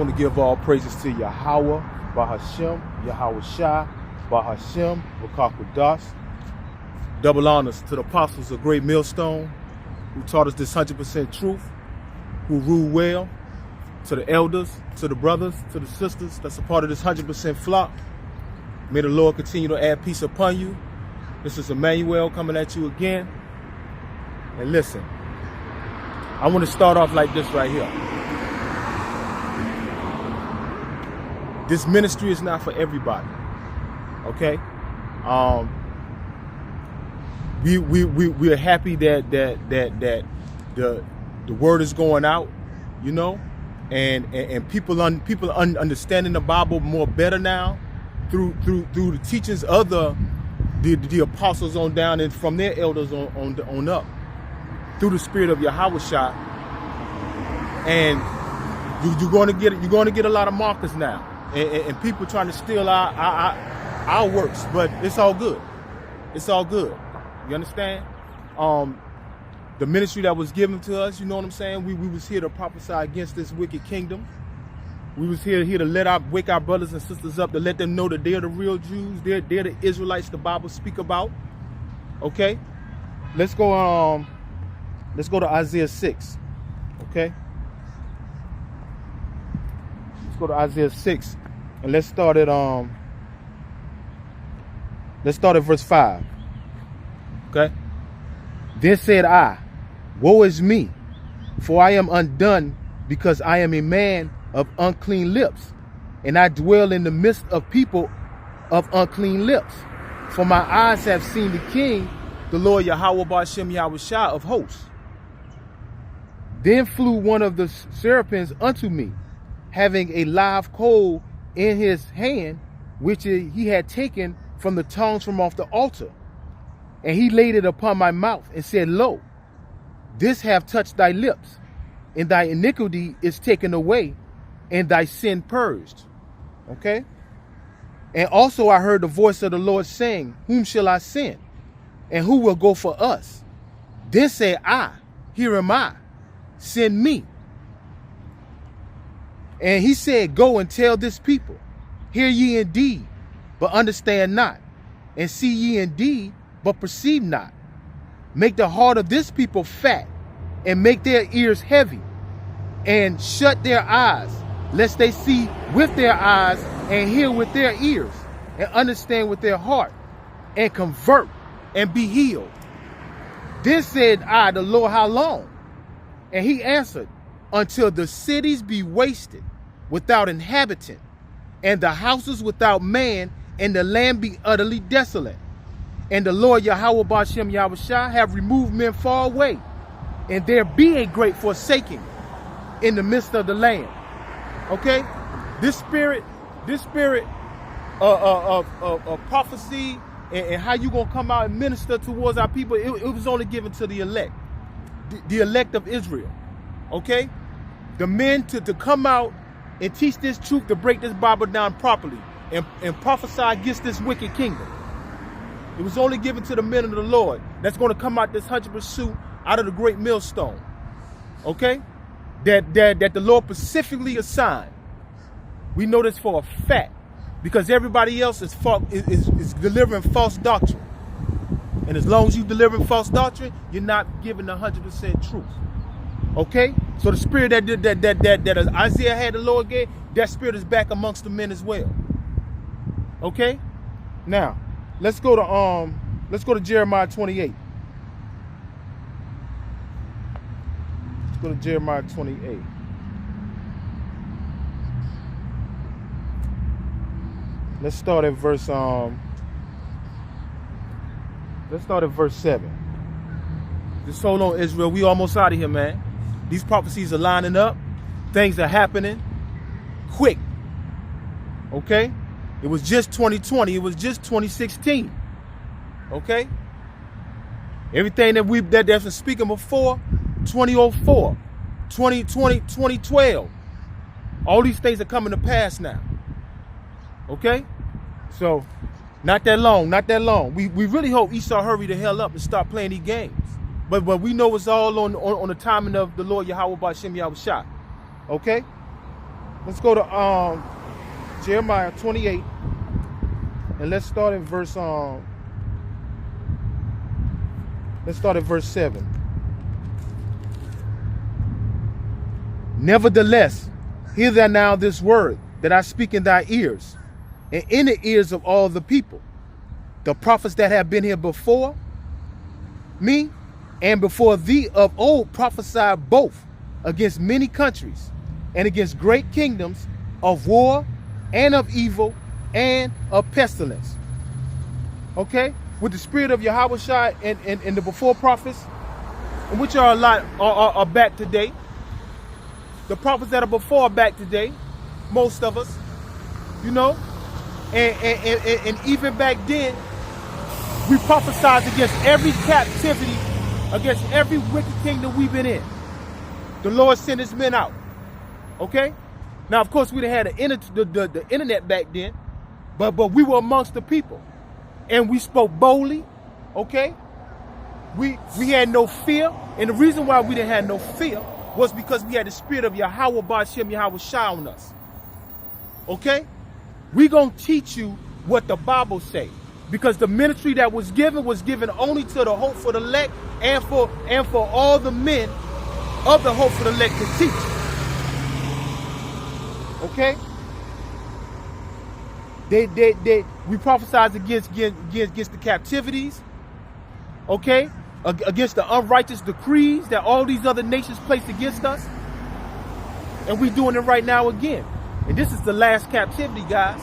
want to give all praises to Yahweh, Bahashem, Yahweh Shai, Bahashem, Wakakudas. Double honors to the apostles of Great Millstone, who taught us this 100% truth, who rule well, to the elders, to the brothers, to the sisters that's a part of this 100% flock. May the Lord continue to add peace upon you. This is Emmanuel coming at you again. And listen, I want to start off like this right here. This ministry is not for everybody, okay? We are happy that the word is going out, you know, and people understanding the Bible more better now through the teachings of the apostles on down and from their elders on up, through the spirit of Yahweh Shai. And you're going to get a lot of markers now, and people trying to steal our works, but it's all good. It's all good. You understand? The ministry that was given to us, you know what I'm saying? We was here to prophesy against this wicked kingdom. We was here to wake our brothers and sisters up, to let them know that they're the real Jews. They're the Israelites the Bible speak about. Okay? Let's go to Isaiah 6. Okay? Let's go to Isaiah 6 and let's start at verse 5. Okay? Then said I, woe is me, for I am undone, because I am a man of unclean lips, and I dwell in the midst of people of unclean lips. For my eyes have seen the King, the Lord Yahweh Ba'ashem Yahweh Shai of hosts. Then flew one of the seraphims unto me, having a live coal in his hand, which he had taken from the tongs from off the altar. And he laid it upon my mouth and said, lo, this have touched thy lips, and thy iniquity is taken away, and thy sin purged. Okay? And also I heard the voice of the Lord saying, whom shall I send? And who will go for us? Then said I, here am I, send me. And he said, go and tell this people, hear ye indeed, but understand not, and see ye indeed, but perceive not. Make the heart of this people fat, and make their ears heavy, and shut their eyes, lest they see with their eyes, and hear with their ears, and understand with their heart, and convert, and be healed. Then said I, the Lord, how long? And he answered, until the cities be wasted, without inhabitant, and the houses without man, and the land be utterly desolate. And the Lord Yahweh Ba'ashem Yahweh Shai have removed men far away, and there be a great forsaking in the midst of the land. Okay? This spirit of prophecy and how you gonna come out and minister towards our people, it was only given to the elect. The elect of Israel. Okay? The men to come out and teach this truth, to break this Bible down properly and prophesy against this wicked kingdom. It was only given to the men of the Lord that's going to come out this 100% out of the great millstone. Okay? That the Lord specifically assigned. We know this for a fact, because everybody else is delivering false doctrine. And as long as you delivering false doctrine, you're not giving the 100% truth. Okay? So the spirit that Isaiah had, the Lord gave, that spirit is back amongst the men as well. Okay? Now, let's go to Jeremiah 28. Let's go to Jeremiah 28. Let's start at verse 7. Just hold on, Israel. We almost out of here, man. These prophecies are lining up. Things are happening quick. Okay? It was just 2020. It was just 2016. Okay? Everything that's been speaking before, 2004, 2020, 2012. All these things are coming to pass now. Okay? So, not that long. We really hope Esau hurry the hell up and start playing these games. But we know it's all on the timing of the Lord Yahweh Ba'ashem Yahweh Shai. Okay? Let's go to Jeremiah 28, and let's start at verse 7. Nevertheless, hear thou now this word that I speak in thy ears, and in the ears of all the people. The prophets that have been here before me and before thee of old prophesied both against many countries and against great kingdoms, of war and of evil and of pestilence. Okay? With the spirit of Yahushua and the before prophets, and which are a lot are back today. The prophets that are before are back today, most of us, you know, and even back then, we prophesied against every captivity, against every wicked kingdom we've been in. The Lord sent his men out. Okay? Now, of course, we done had the internet back then, but we were amongst the people. And we spoke boldly. Okay? We had no fear. And the reason why we didn't have no fear was because we had the spirit of Yahweh Ba'Shem Yahushua on us. Okay? We gonna teach you what the Bible say. Because the ministry that was given only to the hope for the elect and for all the men of the hope for the elect to teach. Okay? We prophesied against the captivities. Okay? Against the unrighteous decrees that all these other nations placed against us. And we doing it right now again. And this is the last captivity, guys.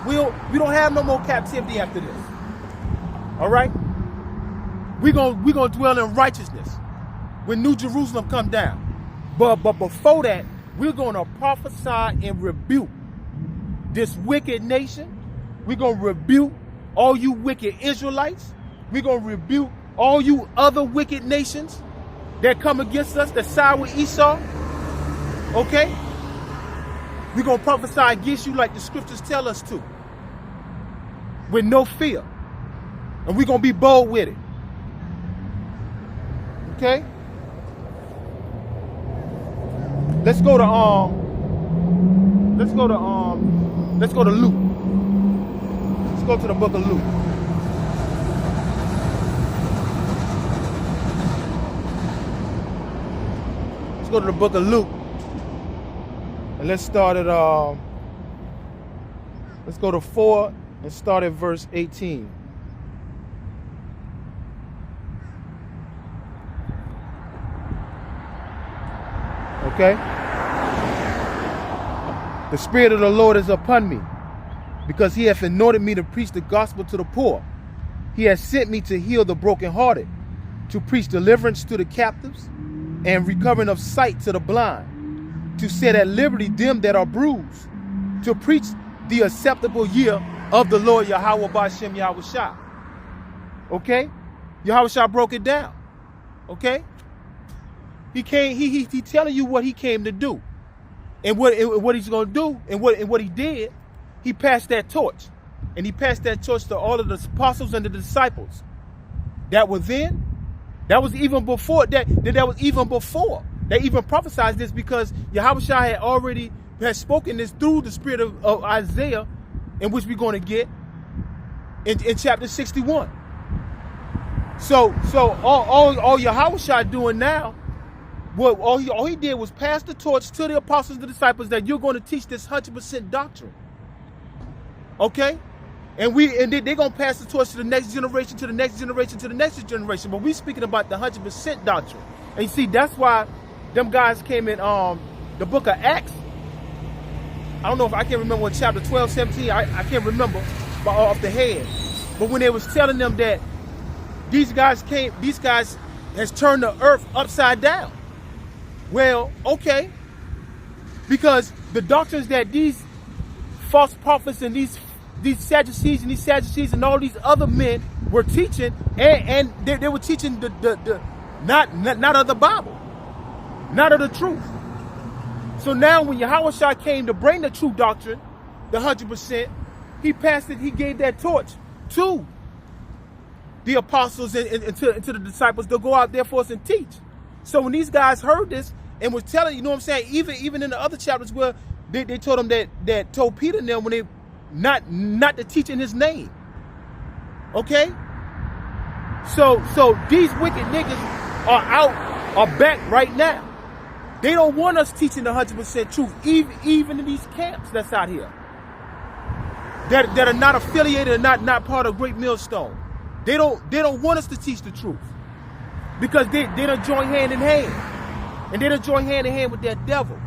We don't have no more captivity after this. All right? We're gonna dwell in righteousness when New Jerusalem come down. But before that, we're gonna prophesy and rebuke this wicked nation. We're gonna rebuke all you wicked Israelites. We're gonna rebuke all you other wicked nations that come against us, that side with Esau. Okay? We're gonna prophesy against you like the scriptures tell us to, with no fear. And we're gonna be bold with it. Okay? Let's go to Luke. Let's go to the book of Luke. Let's go to the book of Luke. And let's start at let's go to 4 and start at verse 18. Okay? The Spirit of the Lord is upon me, because he hath anointed me to preach the gospel to the poor. He has sent me to heal the brokenhearted, to preach deliverance to the captives, and recovering of sight to the blind, to set at liberty them that are bruised, to preach the acceptable year of the Lord Yahweh Ba'Shem Yahushua. Okay? Yahushua broke it down. Okay? He telling you what he came to do. And what he's going to do, and what he did, he passed that torch. And he passed that torch to all of the apostles and the disciples that were then. That was even before that was even before they even prophesied this, because Yahushua had spoken this through the spirit of Isaiah, in which we're going to get in chapter 61. So all Yahushua doing now, all he did was pass the torch to the apostles and the disciples that you're going to teach this 100% doctrine. Okay? And they're going to pass the torch to the next generation, to the next generation, to the next generation. But we're speaking about the 100% doctrine. And you see, that's why them guys came in the book of Acts. I don't know if I can't remember what chapter 12, 17. I can't remember off the head. But when they was telling them that these guys has turned the earth upside down. Well, okay. Because the doctrines that these false prophets and these Sadducees and all these other men were teaching, and they were teaching the not of the Bible, not of the truth. So now when Yahushua came to bring the true doctrine, the 100%, he passed it, he gave that torch to the apostles and to the disciples to go out there for us and teach. So when these guys heard this and was telling, you know what I'm saying, even in the other chapters where They told him that told Peter and them when they not to teach in his name. Okay? So these wicked niggas are back right now. They don't want us teaching the 100% truth, even in these camps that's out here. That are not affiliated and not part of Great Millstone. They don't want us to teach the truth. Because they don't join hand in hand. And they don't join hand in hand with that devil.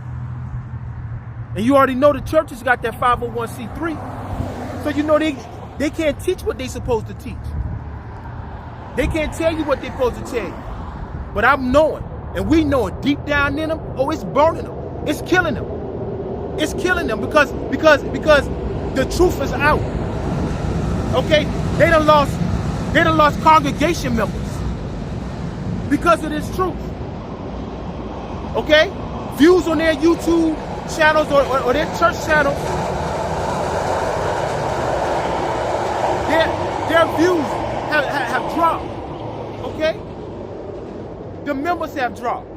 And you already know the churches got that 501c3. So you know they can't teach what they supposed to teach. They can't tell you what they're supposed to tell you. But I'm knowing, and we know it deep down in them, oh, it's burning them. It's killing them. It's killing them because the truth is out. Okay? They done lost congregation members because of this truth. Okay? Views on their YouTube channels or their church channels, their views have dropped. Okay? The members have dropped.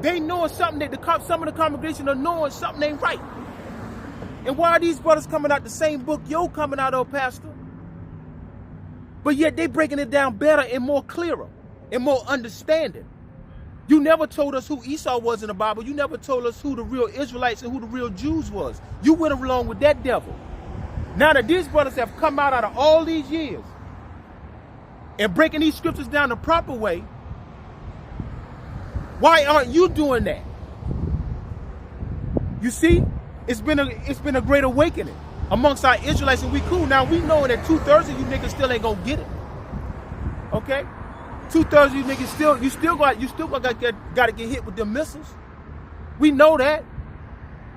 They know something that some of the congregation are knowing something ain't right. And why are these brothers coming out the same book yo coming out of, Pastor? But yet they breaking it down better and more clearer and more understanding. You never told us who Esau was in the Bible. You never told us who the real Israelites and who the real Jews was. You went along with that devil. Now that these brothers have come out of all these years and breaking these scriptures down the proper way, why aren't you doing that? You see, it's been a great awakening amongst our Israelites, and we cool. Now we know that 2/3 of you niggas still ain't gonna get it. Okay? 2/3 of you niggas you still got to get hit with them missiles. We know that.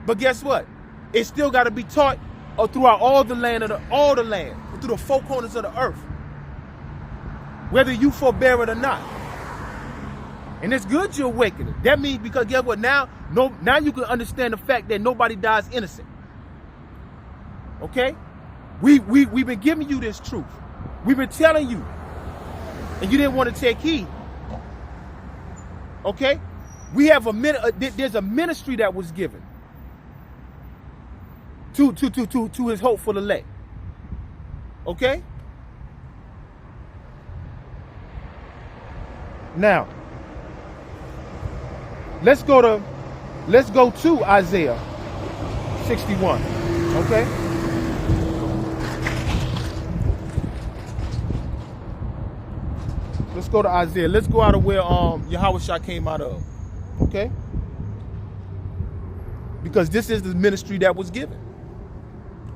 But guess what? It still got to be taught throughout all the land, through the four corners of the earth. Whether you forbear it or not. And it's good you're awakening. That means, because guess what? Now you can understand the fact that nobody dies innocent. Okay? We've been giving you this truth. We've been telling you. And you didn't want to take heed. Okay? We have there's a ministry that was given to his hopeful elect. Okay? Now, let's go to Isaiah 61. Okay? Let's go to Isaiah. Let's go out of where Yahushua came out of. Okay? Because this is the ministry that was given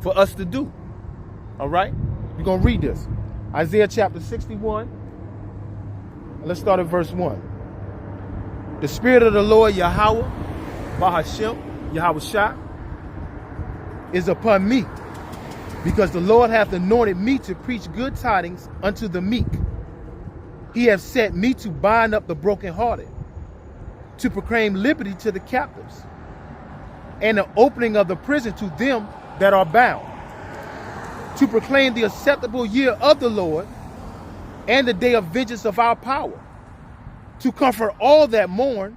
for us to do. All right? We're going to read this. Isaiah chapter 61. And let's start at verse 1. The Spirit of the Lord Yahweh, Bahashem, Yahushua, is upon me, because the Lord hath anointed me to preach good tidings unto the meek. He hath set me to bind up the brokenhearted, to proclaim liberty to the captives, and the opening of the prison to them that are bound, to proclaim the acceptable year of the Lord, and the day of vengeance of our power, to comfort all that mourn,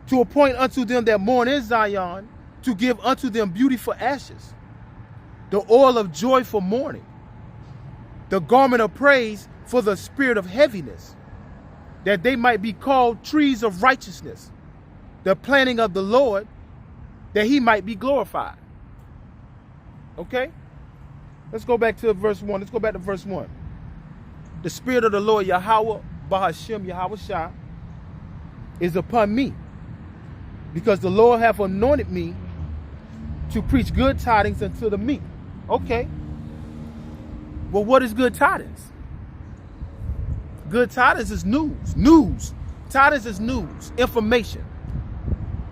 to appoint unto them that mourn in Zion, to give unto them beauty for ashes, the oil of joy for mourning, the garment of praise for the spirit of heaviness, that they might be called trees of righteousness, the planting of the Lord, that he might be glorified. Okay? Let's go back to verse 1. Let's go back to verse 1. The Spirit of the Lord Yahweh, Bahashem, Yahushua, is upon me, because the Lord hath anointed me to preach good tidings unto the meek. Okay. Well, what is good tidings? Good tidings is news. News. Tidings is news. Information.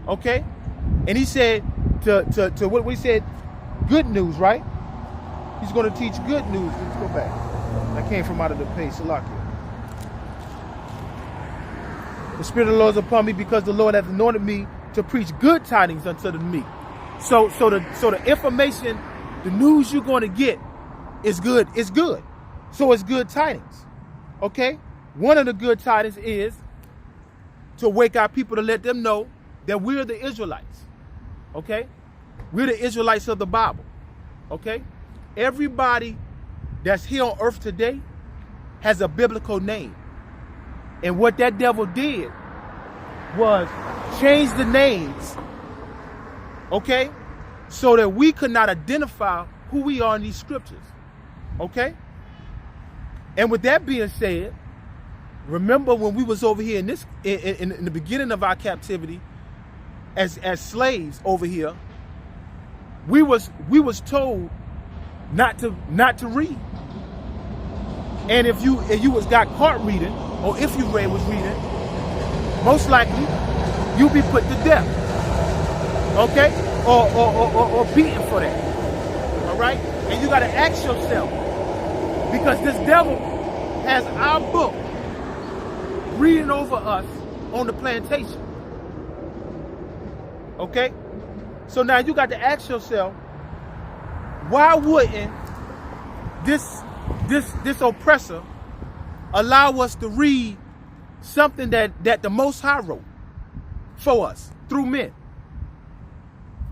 Okay? And he said to what we said, good news, right? He's going to teach good news. Let's go back. I came from out of the page. Salakia. The Spirit of the Lord is upon me, because the Lord hath anointed me to preach good tidings unto the meek. So the information, the news you're going to get is good. It's good. So it's good tidings. Okay? One of the good tidings is to wake our people, to let them know that we're the Israelites. Okay? We're the Israelites of the Bible. Okay? Everybody that's here on earth today has a biblical name. And what that devil did was change the names, okay, so that we could not identify who we are in these scriptures. Okay? And with that being said, remember when we was over here in this in the beginning of our captivity as slaves over here, we was told not to read. And if you was got caught reading, or if you was reading, most likely you'll be put to death. Okay? Or beaten for that. All right? And you got to ask yourself, because this devil has our book reading over us on the plantation. Okay? So now you got to ask yourself, why wouldn't this oppressor allow us to read something that the Most High wrote for us through men?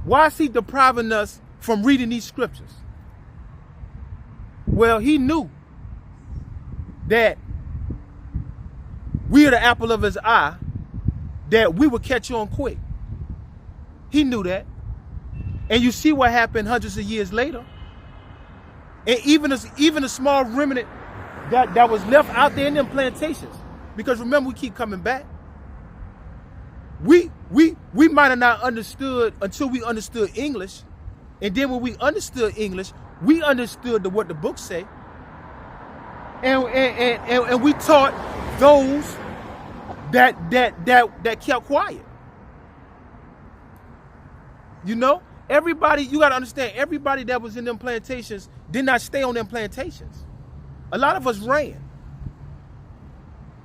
Why is he depriving us from reading these scriptures? Well, he knew that we are the apple of his eye, that we would catch on quick. He knew that. And you see what happened hundreds of years later. And even a small remnant that was left out there in them plantations. Because remember, we keep coming back. We might have not understood until we understood English. And then when we understood English, we understood what the books say. And we taught those that kept quiet. You know? Everybody, you got to understand, everybody that was in them plantations did not stay on them plantations. A lot of us ran.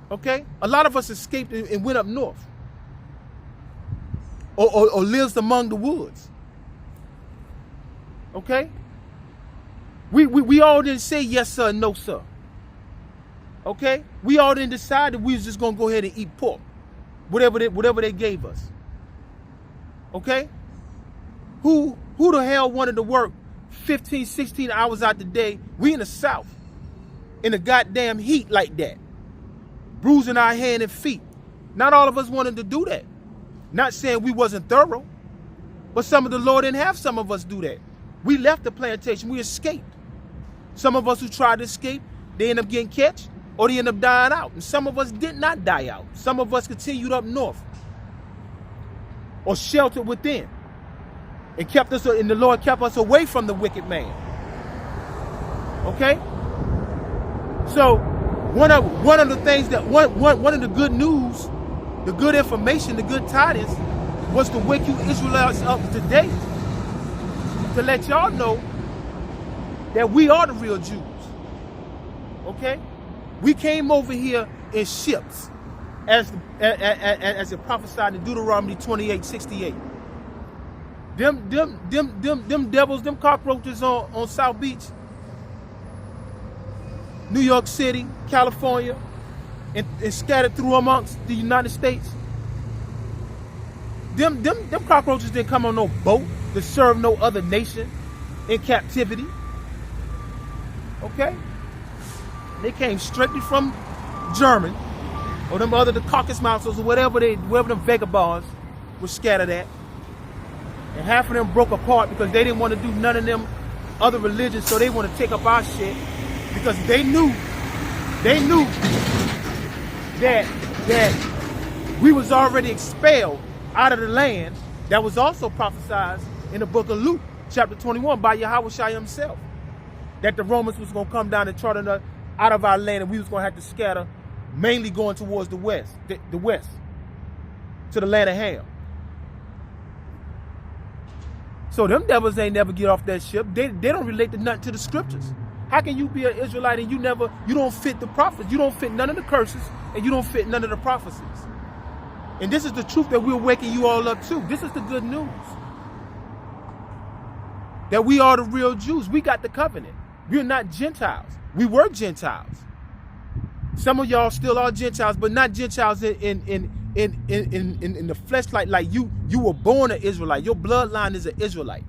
Okay? A lot of us escaped and went up north. Or lives among the woods. Okay? We all didn't say yes sir and no sir. Okay? We all didn't decide that we was just gonna go ahead and eat pork. Whatever they gave us. Okay? Who the hell wanted to work 15, 16 hours out the day? We in the South. In the goddamn heat like that. Bruising our hand and feet. Not all of us wanted to do that. Not saying we wasn't thorough. But some of the Lord didn't have some of us do that. We left the plantation. We escaped. Some of us who tried to escape, they end up getting catch or they end up dying out. And some of us did not die out. Some of us continued up north or sheltered within. And the Lord kept us away from the wicked man. Okay? So one of the things that one of the good news, the good information, the good tidings was to wake you Israelites up today to let y'all know that we are the real Jews. Okay? We came over here in ships as it prophesied in Deuteronomy 28:68. Them devils, them cockroaches on South Beach, New York City, California, and scattered through amongst the United States. Them cockroaches didn't come on no boat to serve no other nation in captivity. Okay? They came strictly from Germany, or them other the Caucasus Mountains, or wherever them vagabonds were scattered at. And half of them broke apart because they didn't want to do none of them other religions, so they want to take up our shit because they knew that we was already expelled out of the land that was also prophesied in the book of Luke, chapter 21, by Yahweh Shai himself. That the Romans was going to come down and try to out of our land, and we was going to have to scatter, mainly going towards the west, the west, to the land of Ham. So them devils ain't never get off that ship. They don't relate to nothing to the scriptures. How can you be an Israelite and you don't fit the prophets? You don't fit none of the curses, and you don't fit none of the prophecies. And this is the truth that we're waking you all up to. This is the good news. That we are the real Jews. We got the covenant. We're not Gentiles. We were Gentiles. Some of y'all still are Gentiles, but not Gentiles in in the flesh, like you were born an Israelite. Your bloodline is an Israelite.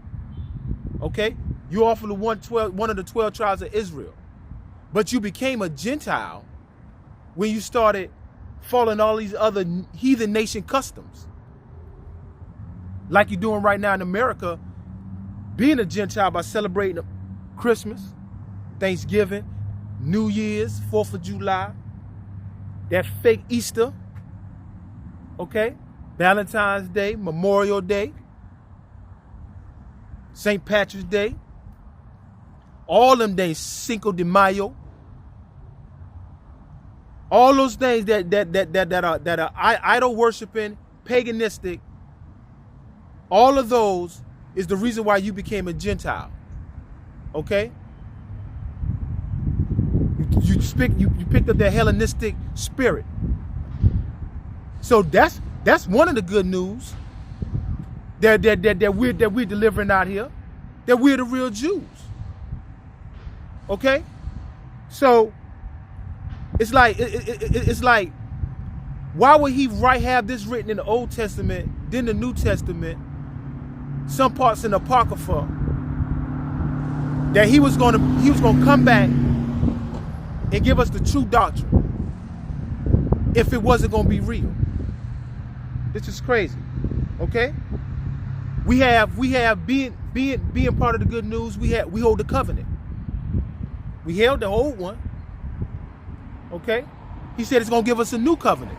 Okay? You're off of the one of the 12 tribes of Israel. But you became a Gentile when you started following all these other heathen nation customs. Like you're doing right now in America, being a Gentile by celebrating Christmas, Thanksgiving, New Year's, 4th of July, that fake Easter, okay? Valentine's Day, Memorial Day, St. Patrick's Day, all them days, Cinco de Mayo, all those things that are idol worshiping, paganistic. All of those is the reason why you became a Gentile. Okay? You picked up that Hellenistic spirit. So that's one of the good news that we're delivering out here. That we're the real Jews. Okay? So it's like why would he have this written in the Old Testament, then the New Testament, some parts in the Apocrypha, that he was gonna come back and give us the true doctrine if it wasn't gonna be real? This is crazy. Okay? We have being part of the good news, we hold the covenant. We held the old one. Okay? He said it's going to give us a new covenant.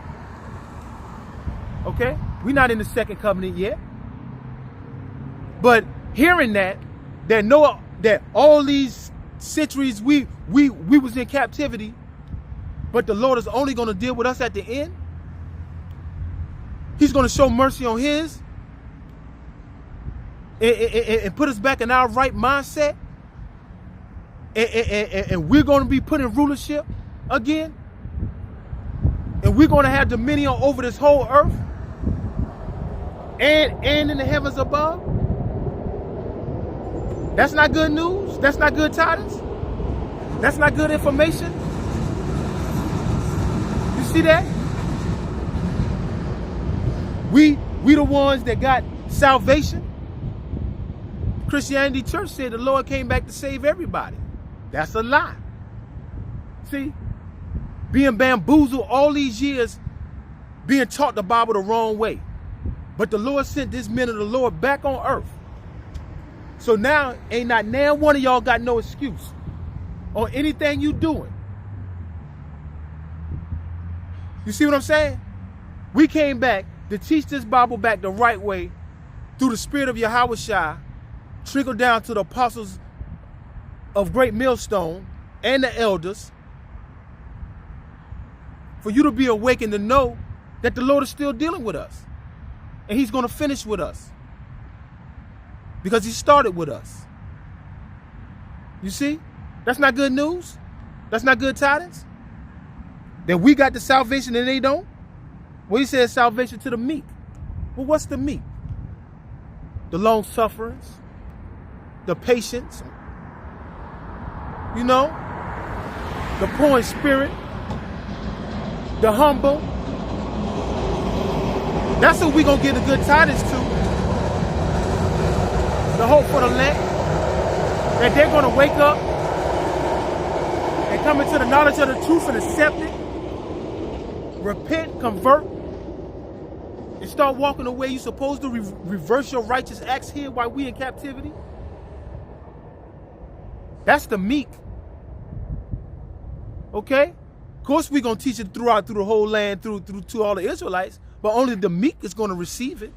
Okay? We're not in the second covenant yet. But hearing that all these centuries we was in captivity, but the Lord is only going to deal with us at the end. He's going to show mercy on his and put us back in our right mindset. And we're going to be put in rulership again. And we're going to have dominion over this whole earth and in the heavens above. That's not good news. That's not good tidings. That's not good information. You see that? We the ones that got salvation. Christianity Church said the Lord came back to save everybody. That's a lie. See, being bamboozled all these years, being taught the Bible the wrong way. But the Lord sent this men of the Lord back on earth. So now, ain't not now one of y'all got no excuse on anything you doing. You see what I'm saying? We came back to teach this Bible back the right way through the spirit of Yahushua, trickle down to the apostles of Great Millstone and the elders, for you to be awakened to know that the Lord is still dealing with us. And he's going to finish with us. Because he started with us. You see? That's not good news. That's not good tidings. That we got the salvation and they don't. Well, he says salvation to the meek. Well, what's the meek? The long sufferance, the patience, you know, the poor in spirit, the humble. That's what we're going to get the good tidings to. The hope for the elect. That they're going to wake up and come into the knowledge of the truth and accept it. Repent, convert, and start walking the way you're supposed to. Reverse your righteous acts here while we in captivity. That's the meek. Okay? Of course, we're going to teach it through the whole land, through to all the Israelites, but only the meek is going to receive it.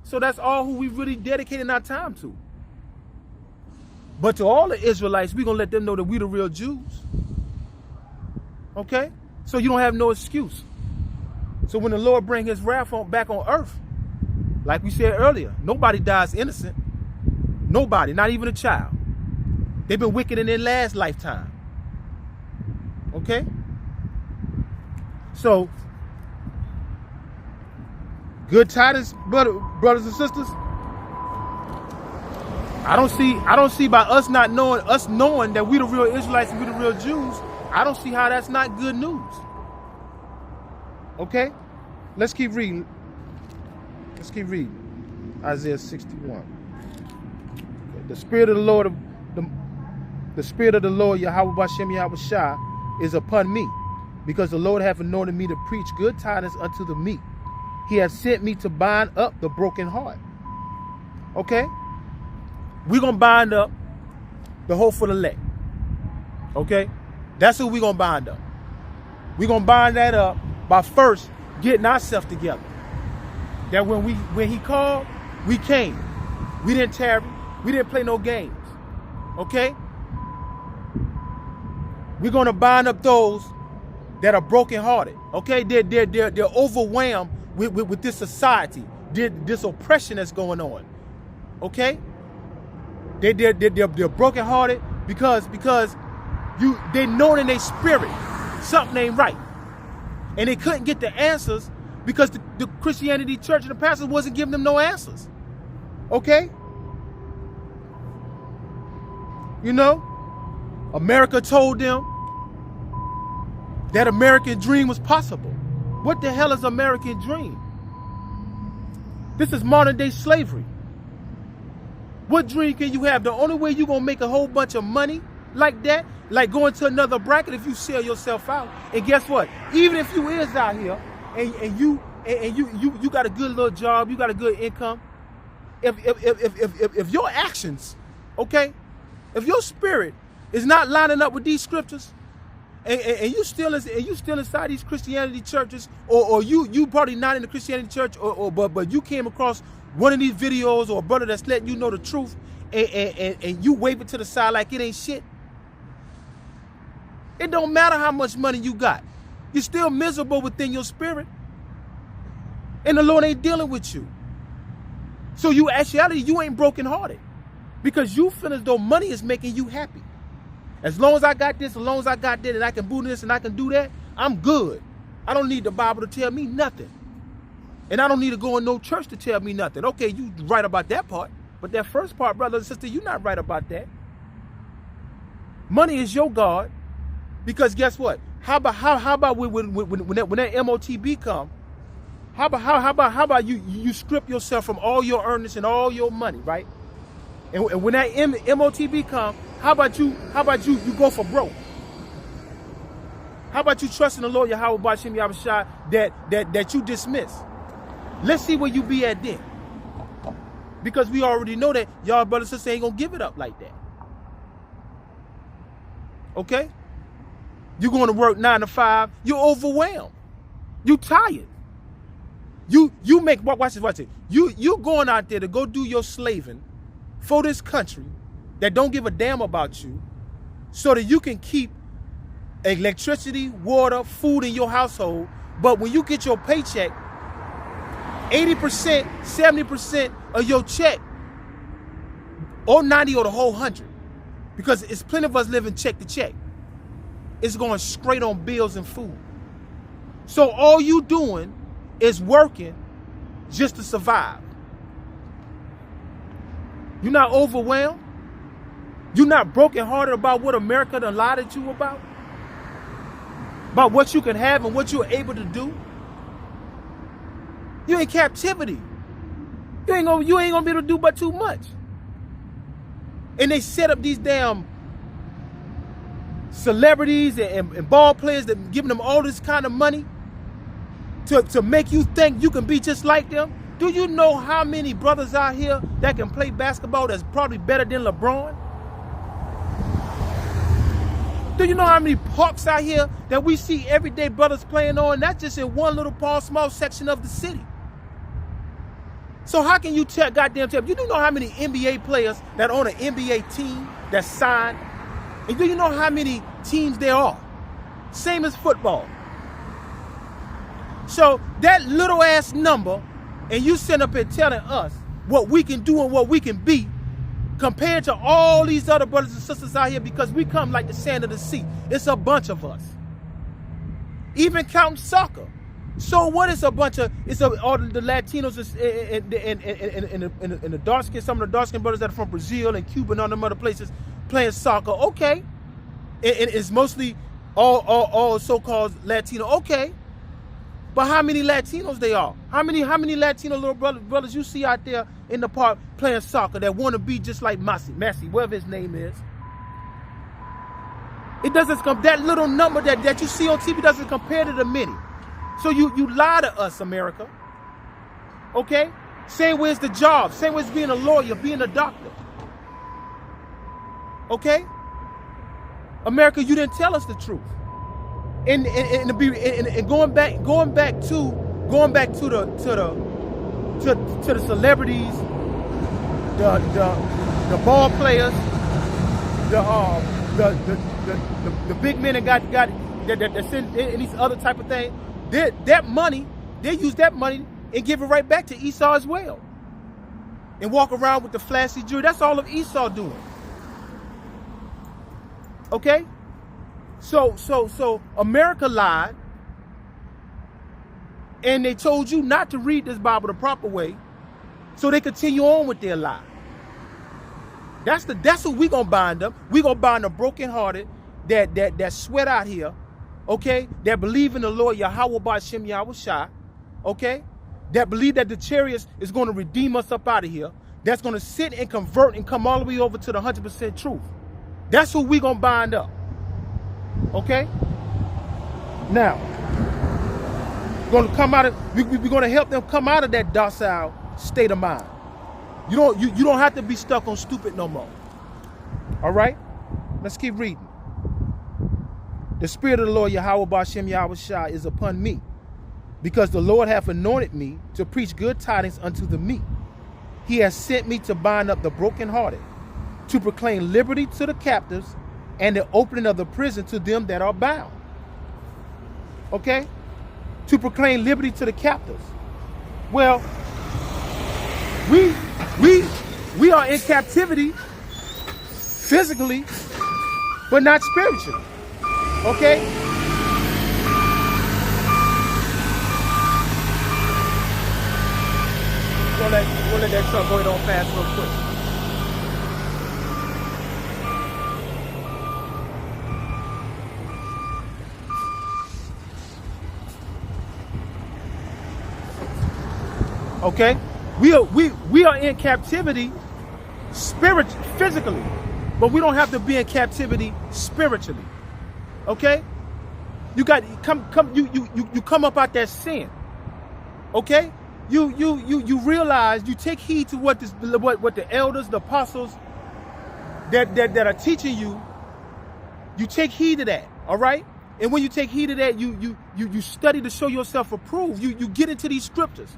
So that's all who we really dedicating our time to. But to all the Israelites, we're going to let them know that we the real Jews. Okay? So you don't have no excuse. So when the Lord bring his wrath back on earth, like we said earlier, nobody dies innocent. Nobody, not even a child. They've been wicked in their last lifetime. Okay? So, good tidings, brothers and sisters. I don't see by us knowing that we the real Israelites and we the real Jews, I don't see how that's not good news. Okay? let's keep reading. Let's keep reading. Isaiah 61. The Spirit of the Lord, the Spirit of the Lord, Yahweh Bashem Yahweh Shai, is upon me, because the Lord hath anointed me to preach good tidings unto the meek. He hath sent me to bind up the broken heart. Okay? We're going to bind up the hopeful elect. Okay? That's who we're going to bind up. We're going to bind that up by first getting ourselves together. That when he called, we came. We didn't tarry. We didn't play no games. Okay? We're going to bind up those that are brokenhearted. Okay? They're overwhelmed with this society, this oppression that's going on. Okay? They're brokenhearted because they know in their spirit something ain't right. And they couldn't get the answers because the Christianity church and the pastors wasn't giving them no answers. Okay? You know, America told them that American dream was possible. What the hell is American dream? This is modern day slavery. What dream can you have? The only way you're going to make a whole bunch of money like that, like going to another bracket, if you sell yourself out. And guess what? Even if you is out here and you got a good little job, you got a good income, if your actions, okay, if your spirit is not lining up with these scriptures, and you still inside these Christianity churches, or you probably not in the Christianity church, but you came across one of these videos or a brother that's letting you know the truth, and you wave it to the side like it ain't shit. It don't matter how much money you got. You're still miserable within your spirit. And the Lord ain't dealing with you. So you ain't brokenhearted. Because you feel as though money is making you happy. As long as I got this, as long as I got that, and I can do this and I can do that, I'm good. I don't need the Bible to tell me nothing. And I don't need to go in no church to tell me nothing. Okay, you right about that part. But that first part, brother and sister, you're not right about that. Money is your God. Because guess what? How about when that MOTB come? How about you strip yourself from all your earnings and all your money, right? And when that MOTB come, how about you go for broke? How about you trust in the Lord Yahweh Bashem Yahweh Shai that you dismiss? Let's see where you be at then. Because we already know that y'all brothers and sisters ain't gonna give it up like that. Okay? You're going to work 9 to 5. You're overwhelmed. You tired. You make, watch this. You going out there to go do your slaving for this country that don't give a damn about you, so that you can keep electricity, water, food in your household. But when you get your paycheck, 80%, 70% of your check, or 90 or the whole 100, because it's plenty of us living check to check. It's going straight on bills and food. So all you doing is working just to survive. You're not overwhelmed. You're not brokenhearted about what America done lied at you about what you can have and what you're able to do. You're in captivity. You ain't gonna be able to do but too much. And they set up these damn celebrities and ball players that giving them all this kind of money to make you think you can be just like them. Do you know how many brothers out here that can play basketball that's probably better than LeBron? Do you know how many parks out here that we see everyday brothers playing on? That's just in one little small section of the city. So how can you tell you do know how many NBA players that own an NBA team that's signed? And do you know how many teams there are? Same as football. So that little ass number, and you sitting up here telling us what we can do and what we can be, compared to all these other brothers and sisters out here, because we come like the sand of the sea. It's a bunch of us. Even counting soccer. So what is a bunch of, all the Latinos and the dark skin, some of the dark skin brothers that are from Brazil and Cuba and all them other places playing soccer. Okay. And it's mostly all so-called Latino. Okay. But how many Latinos they are? How many Latino little brothers you see out there in the park playing soccer that want to be just like Messi, whatever his name is? It doesn't come, that little number that you see on TV doesn't compare to the many. So you lie to us, America. Okay? Same way as the job, same way as being a lawyer, being a doctor. Okay? America, you didn't tell us the truth. And going back to the celebrities, the ball players, the big men that that send in these other type of things. That money, they use that money and give it right back to Esau as well. And walk around with the flashy jewelry. That's all of Esau doing. Okay? So America lied, and they told you not to read this Bible the proper way, so they continue on with their lie. That's what we gonna bind them. We gonna bind the brokenhearted that sweat out here, okay? That believe in the Lord Yahweh Ba'Shem Yahweh Shai, okay? That believe that the chariots is gonna redeem us up out of here. That's gonna sit and convert and come all the way over to the 100% truth. That's who we gonna bind up. Okay? Now, we're gonna come out of we're gonna help them come out of that docile state of mind. You don't have to be stuck on stupid no more. All right? Let's keep reading. The Spirit of the Lord Yahweh Ba'Shem Yahweh Shai is upon me, because the Lord hath anointed me to preach good tidings unto the meek. He has sent me to bind up the brokenhearted, to proclaim liberty to the captives, and the opening of the prison to them that are bound. Okay? To proclaim liberty to the captives. Well, we are in captivity physically, but not spiritually. Okay? We'll let that truck go ahead on fast real quick. Okay, we are in captivity physically, but we don't have to be in captivity spiritually. Okay, you come up out that sin. Okay, you realize, you take heed to what the elders, the apostles that are teaching you. You take heed to that. All right, and when you take heed to that, you study to show yourself approved. You get into these scriptures.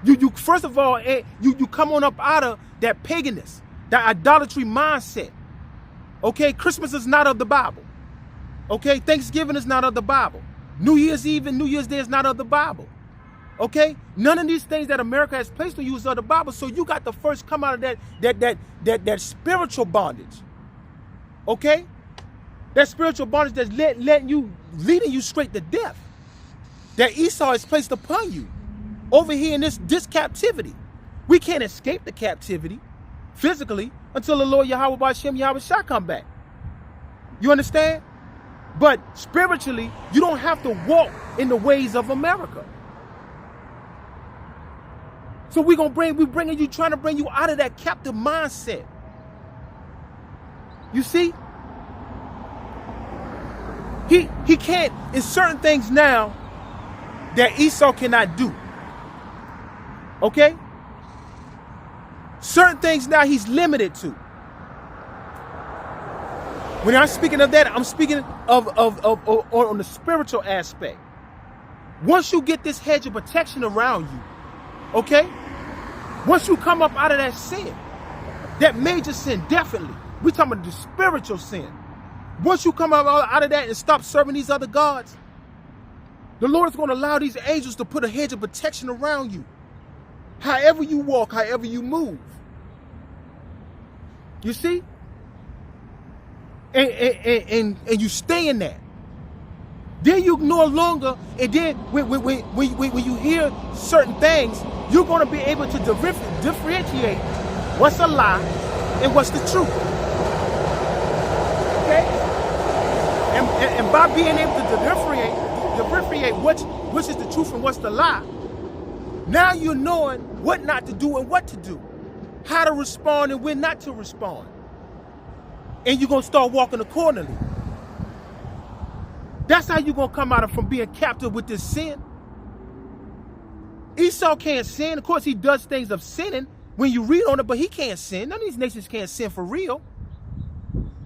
You first of all, you come on up out of that paganness, that idolatry mindset. Okay, Christmas is not of the Bible. Okay, Thanksgiving is not of the Bible. New Year's Eve and New Year's Day is not of the Bible. Okay, none of these things that America has placed on you is of the Bible. So you got to first come out of that spiritual bondage. Okay, that spiritual bondage that's leading you straight to death. That Esau has placed upon you. Over here in this captivity. We can't escape the captivity physically until the Lord Yahweh Ba'Shem Yahweh Shai come back. You understand? But spiritually, you don't have to walk in the ways of America. So we're trying to bring you out of that captive mindset. You see? He can't, in certain things now that Esau cannot do. Okay? Certain things now he's limited to. When I'm speaking of that, I'm speaking of on the spiritual aspect. Once you get this hedge of protection around you, okay? Once you come up out of that sin, that major sin, definitely. We're talking about the spiritual sin. Once you come up out of that and stop serving these other gods, the Lord is going to allow these angels to put a hedge of protection around you. However you walk, however you move. You see? And you stay in that. Then you no longer, and then when you hear certain things, you're going to be able to differentiate what's a lie and what's the truth. Okay? And by being able to differentiate which is the truth and what's the lie. Now you're knowing what not to do and what to do, how to respond and when not to respond. And you're going to start walking accordingly. That's how you're going to come out of from being captive with this sin. Esau can't sin. Of course, he does things of sinning when you read on it, but he can't sin. None of these nations can't sin for real.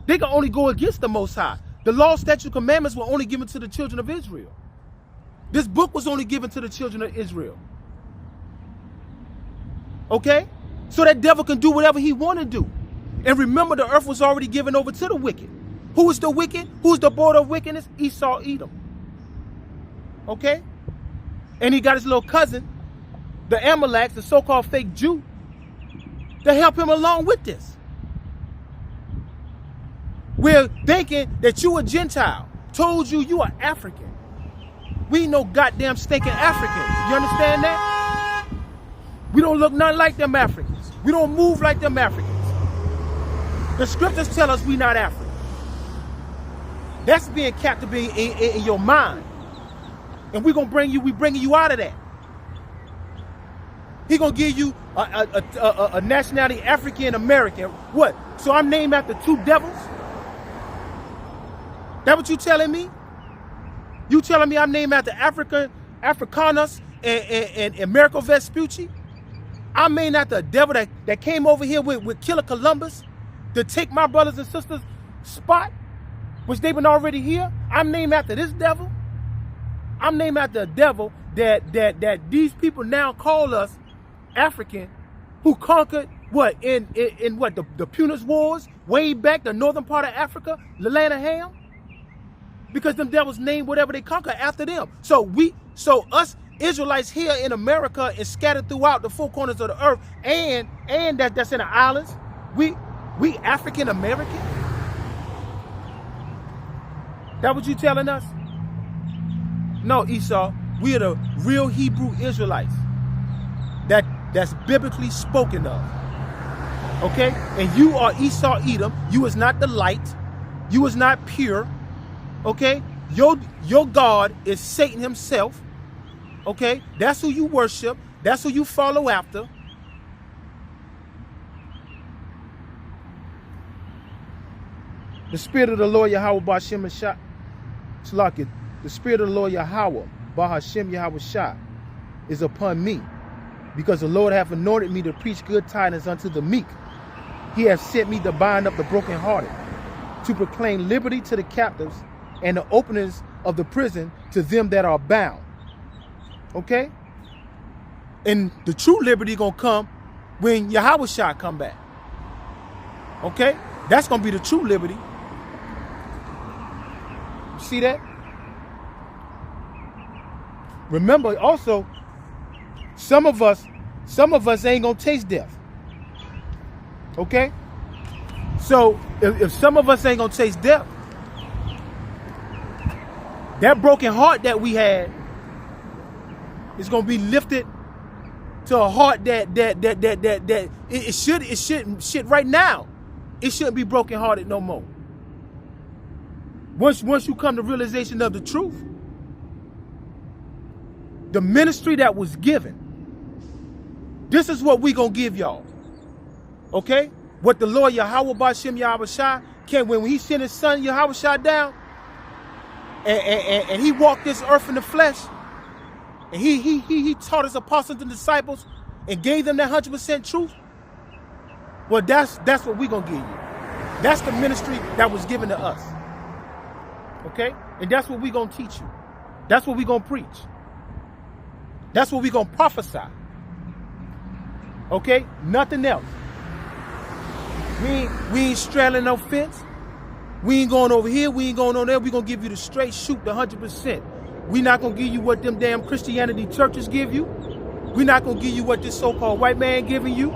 They can only go against the Most High. The law, statute, commandments were only given to the children of Israel. This book was only given to the children of Israel. Okay? So that devil can do whatever he want to do. And remember, the earth was already given over to the wicked. Who is the wicked? Who's the border of wickedness? Esau, Edom. Okay? And he got his little cousin, the Amaleks, the so-called fake Jew, to help him along with this. We're thinking that you a Gentile. Told you you are African. We no goddamn stinking Africans. You understand that? We don't look nothing like them Africans. We don't move like them Africans. The scriptures tell us we not African. That's being captivated in your mind. And we bringing you out of that. He gonna give you a nationality African American. What? So I'm named after two devils? That what you telling me? You telling me I'm named after Africanus and Americo Vespucci? I'm named after a devil that came over here with Killer Columbus to take my brothers and sisters' spot, which they've been already here. I'm named after this devil. I'm named after a devil that these people now call us African, who conquered what in what the Punic Wars way back, the northern part of Africa, the land of Ham. Because them devils named whatever they conquer after them. So us Israelites here in America and scattered throughout the four corners of the earth, and that's in the islands, we African American. That what you telling us? No, Esau, we are the real Hebrew Israelites. That's biblically spoken of. Okay? And you are Esau Edom. You is not the light. You is not pure. Okay? Your God is Satan himself. Okay? That's who you worship. That's who you follow after. The spirit of the Lord Yahweh Ba'Shem Shah. The spirit of the Lord Yahweh Ba'Shem Yahweh Shah is upon me, because the Lord hath anointed me to preach good tidings unto the meek. He hath sent me to bind up the brokenhearted, to proclaim liberty to the captives, and the openings of the prison to them that are bound. Okay? And the true liberty gonna come when Yahweh Shah come back. Okay? That's gonna be the true liberty. See that? Remember also, some of us ain't gonna taste death. Okay? So if some of us ain't gonna taste death, that broken heart that we had is gonna be lifted to a heart that it should right now. It shouldn't be broken hearted no more. Once you come to realization of the truth, the ministry that was given, this is what we gonna give y'all. Okay? What the Lord Yahweh Ba'Shem Yahweh Shah came when he sent his son Yahweh Shah down, and he walked this earth in the flesh, and he taught his apostles and disciples and gave them that 100% truth. Well, that's what we gonna give you. That's the ministry that was given to us. Okay? And that's what we gonna teach you. That's what we gonna preach. That's what we gonna prophesy. Okay? Nothing else. We ain't straddling no fence. We ain't going over here. We ain't going on there. We gonna give you the straight shoot, the 100%. We not gonna give you what them damn Christianity churches give you. We not gonna give you what this so-called white man giving you.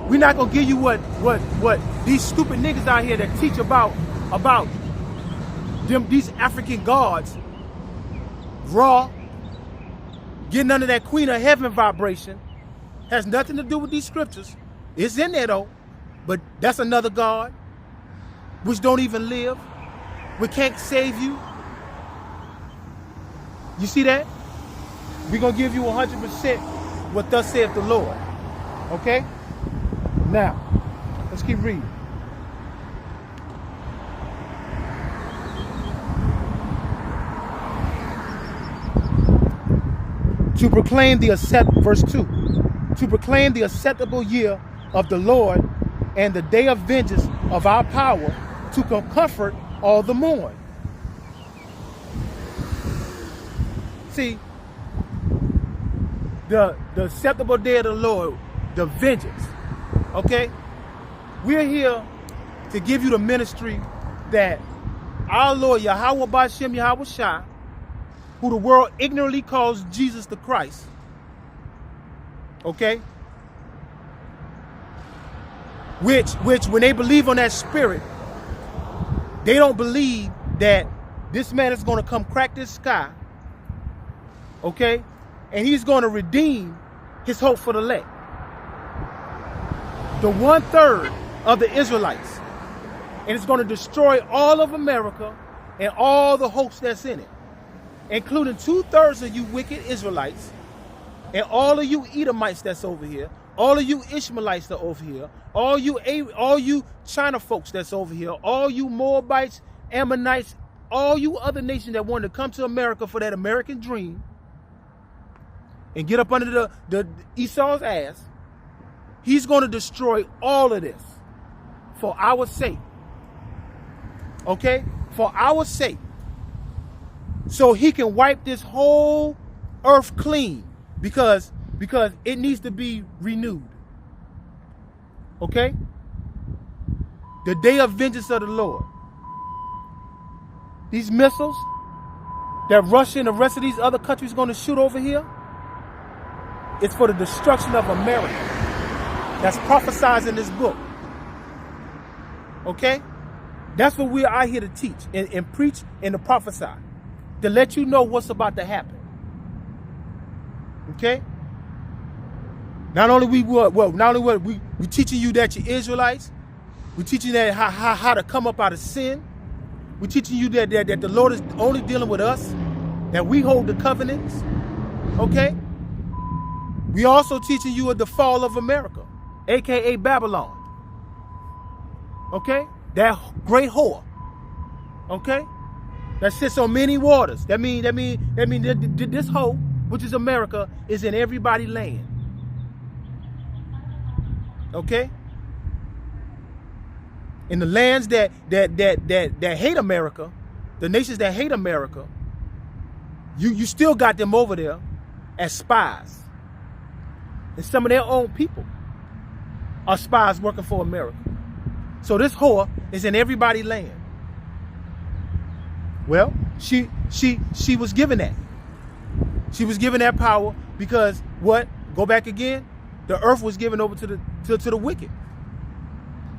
We not gonna give you what these stupid niggas out here that teach about them, these African gods, raw, getting under that Queen of Heaven vibration. Has nothing to do with these scriptures. It's in there though, but that's another God, which don't even live, which can't save you. You see that? We're going to give you 100% what thus saith the Lord. Okay? Now, let's keep reading. To proclaim the verse 2. To proclaim the acceptable year of the Lord and the day of vengeance of our power, to comfort all the mourn. See, the acceptable day of the Lord, the vengeance. Okay? We're here to give you the ministry that our Lord Yahweh Bashem Yahweh Shai, who the world ignorantly calls Jesus the Christ. Okay? Which when they believe on that spirit, they don't believe that this man is going to come crack this sky. Okay? And he's going to redeem his hope for the elect. The 1/3 of the Israelites. And it's going to destroy all of America and all the hopes that's in it. Including 2/3 of you wicked Israelites and all of you Edomites that's over here, all of you Ishmaelites that are over here, all you China folks that's over here, all you Moabites, Ammonites, all you other nations that want to come to America for that American dream and get up under the Esau's ass. He's going to destroy all of this for our sake. Okay? For our sake. So he can wipe this whole earth clean because it needs to be renewed. Okay? The day of vengeance of the Lord. These missiles that Russia and the rest of these other countries are going to shoot over here, it's for the destruction of America. That's prophesied in this book. Okay? That's what we are here to teach and preach and to prophesy. To let you know what's about to happen. Okay? Not only we teaching you that you're Israelites, we're teaching you that how to come up out of sin. We're teaching you that the Lord is only dealing with us, that we hold the covenants. Okay? We also teaching you the fall of America, aka Babylon. Okay? That great whore. Okay? That sits on many waters. That mean this hoe, which is America, is in everybody's land. Okay? In the lands that hate America, the nations that hate America, you still got them over there as spies. And some of their own people are spies working for America. So this whore is in everybody's land. Well, she was given that. She was given that power because what? Go back again. The earth was given over to the wicked.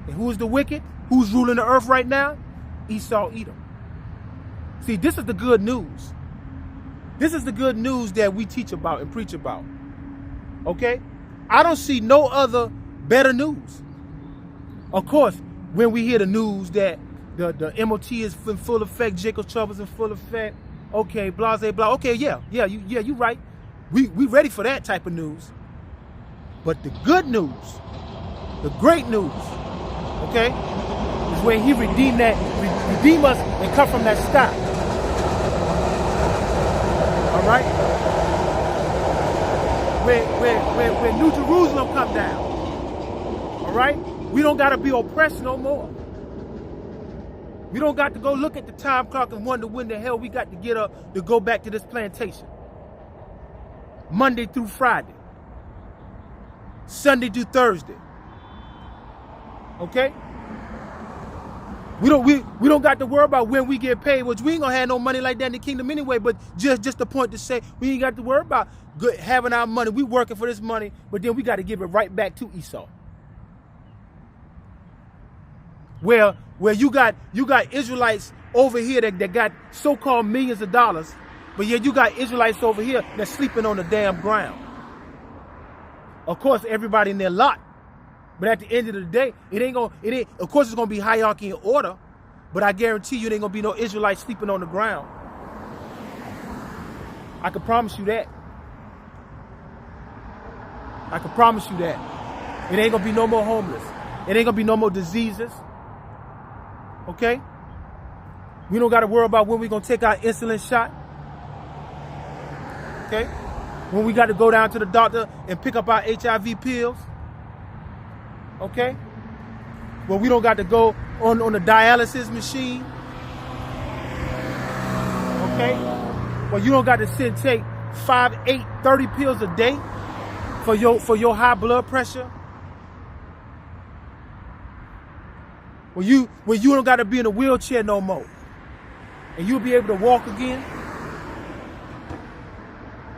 And who is the wicked? Who's ruling the earth right now? Esau, Edom. See, this is the good news. This is the good news that we teach about and preach about. Okay? I don't see no other better news. Of course, when we hear the news that the MOT is in full effect, Jacob Trouble's in full effect, okay, blah, blah, blah. Okay, you're right. We ready for that type of news. But the good news, the great news, okay, is when he redeem us and come from that sky. All right? When New Jerusalem come down. All right? We don't got to be oppressed no more. We don't got to go look at the time clock and wonder when the hell we got to get up to go back to this plantation. Monday through Friday. Sunday through Thursday. Okay? We don't got to worry about when we get paid, which we ain't gonna have no money like that in the kingdom anyway, but just the point to say we ain't got to worry about having our money. We working for this money, but then we got to give it right back to Esau. Where you got Israelites over here that got so-called millions of dollars, but yet you got Israelites over here that's sleeping on the damn ground. Of course, everybody in their lot. But at the end of the day, of course it's gonna be hierarchy and order, but I guarantee you there ain't gonna be no Israelites sleeping on the ground. I can promise you that. I can promise you that. It ain't gonna be no more homeless. It ain't gonna be no more diseases. Okay? We don't gotta worry about when we're gonna take our insulin shot. Okay? When we gotta go down to the doctor and pick up our HIV pills. Okay? Well, we don't got to go on the dialysis machine. Okay? Well, you don't got to sit and take 5, 8, 30 pills a day for your high blood pressure. Well, you don't got to be in a wheelchair no more. And you'll be able to walk again.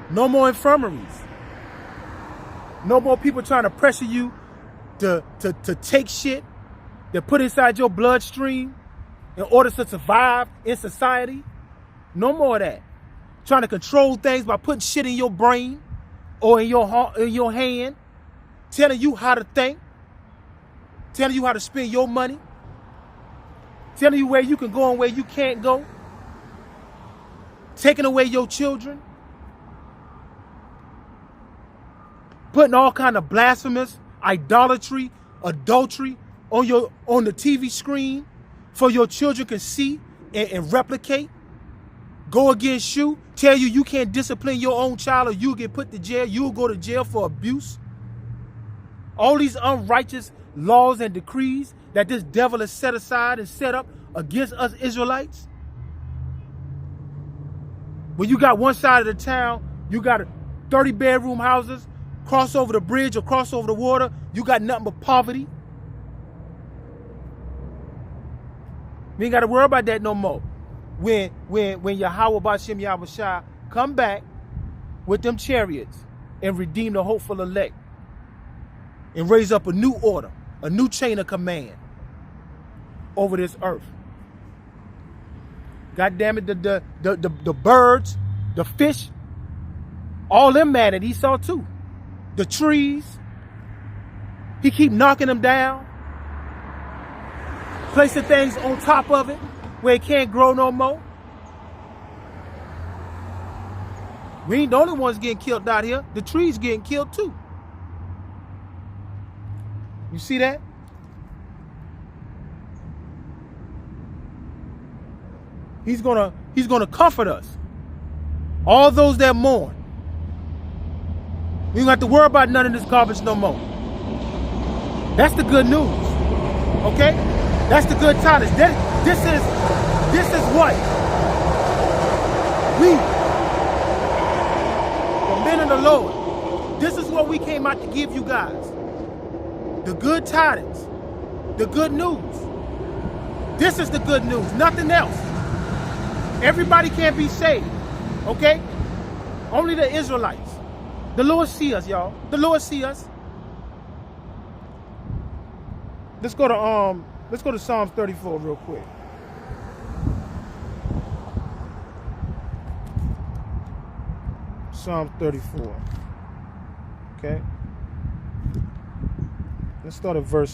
No more infirmaries. No more people trying to pressure you to take shit that put inside your bloodstream in order to survive in society. No more of that. Trying to control things by putting shit in your brain or in your hand, telling you how to think, telling you how to spend your money, telling you where you can go and where you can't go, taking away your children, putting all kind of blasphemous, idolatry, adultery on the TV screen for your children can see and replicate. Go against you, tell you can't discipline your own child or you'll get put to jail. You'll go to jail for abuse. All these unrighteous laws and decrees that this devil has set aside and set up against us Israelites. When you got one side of the town, you got 30 bedroom houses, cross over the bridge or cross over the water, you got nothing but poverty. We ain't got to worry about that no more. When Yahweh Ba'Shem Yahushua come back with them chariots and redeem the hopeful elect and raise up a new order, a new chain of command over this earth. God damn it, the birds, the fish, all them mad at Esau too. The trees, he keep knocking them down, placing things on top of it where it can't grow no more. We ain't the only ones getting killed out here. The trees getting killed too. You see that? He's gonna comfort us. All those that mourn. We don't have to worry about none of this garbage no more. That's the good news. Okay? That's the good tidings. This is what we, the men of the Lord, this is what we came out to give you guys. The good tidings. The good news. This is the good news. Nothing else. Everybody can't be saved. Okay? Only the Israelites. The Lord see us, y'all. The Lord see us. Let's go to Psalms 34 real quick. Psalm 34. Okay. Let's start at verse